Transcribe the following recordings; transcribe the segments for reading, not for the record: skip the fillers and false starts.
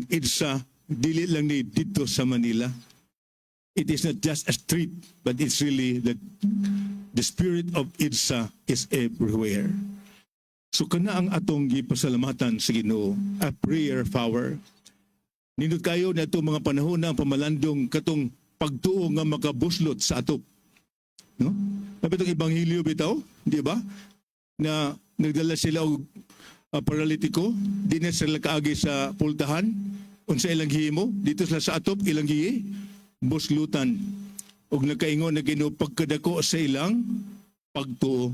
EDSA dili lang ni dito sa Manila. It is not just a street, but it's really the spirit of EDSA is everywhere. So kana ang atong gipasalamatan sa Ginoo, a prayer power. Nindot kayo na itong mga panahon na ang pamalandong katong pagtuo nga makabuslot sa atop. No? Dapat itong Ebanghelyo bitaw, di ba? Na nagdala sila og paralitiko, di na sila kaagi sa pultahan, unsa ilang himo, dito sila sa atop, ilang hiye, buslutan. Og nagkaingon na Ginoo pagkadako sa ilang pagtuo.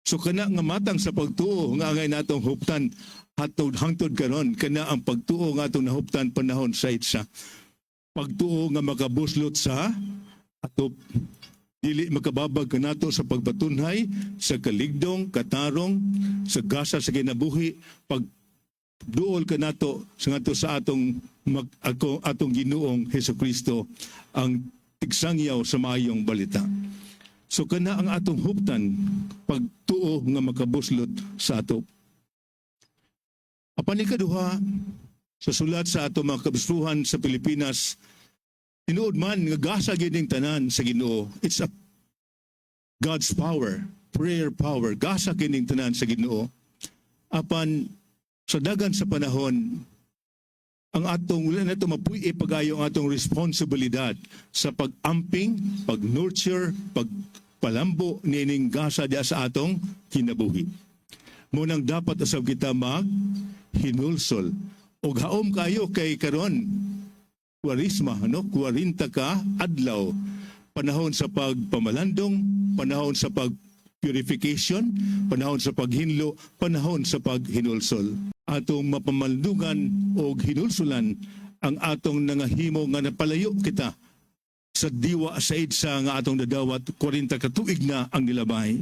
So kana nga matang sa pagtuo nga angay natong huptan hangtod karon, kana ang pagtuo nga atong nahuptan panahon sa EDSA. Pagtuo nga makabuslot sa atop. Dili makababag kanato sa pagpatunhay, sa kaligdong, katarong, sa gasa sa kinabuhi, pagduol kanato sa ngato sa atong Ginoong Hesukristo ang tigsangyaw sa maayong balita. So kana ang atong huptan, pagtuo nga makabuslot sa atop. Apan ikaduha, sa sulat sa atong mga kabisluhan sa Pilipinas, tinuod man nga gasa gining tanan sa Ginoo. It's a God's power, prayer power. Gasa kining tanan sa Ginoo. Apan sa dagan sa panahon, ang atong wala na ito mapuy pagayo ang atong responsibilidad sa pag-amping, pag-nurture, pagpalambo nining gasa diya sa atong kinabuhi. Munang dapat usab kita hinulsol. O haom kayo kay karon, Kwarisma, 40 ka adlaw, panahon sa pagpamalandong, panahon sa pag-purification, panahon sa paghinlo, panahon sa paghinulsol. Atong mapamalungan o hinulsulan ang atong nangahimo nga napalayo kita sa diwa sa EDSA nga atong dadawat 40 ka tuig na ang nilabay.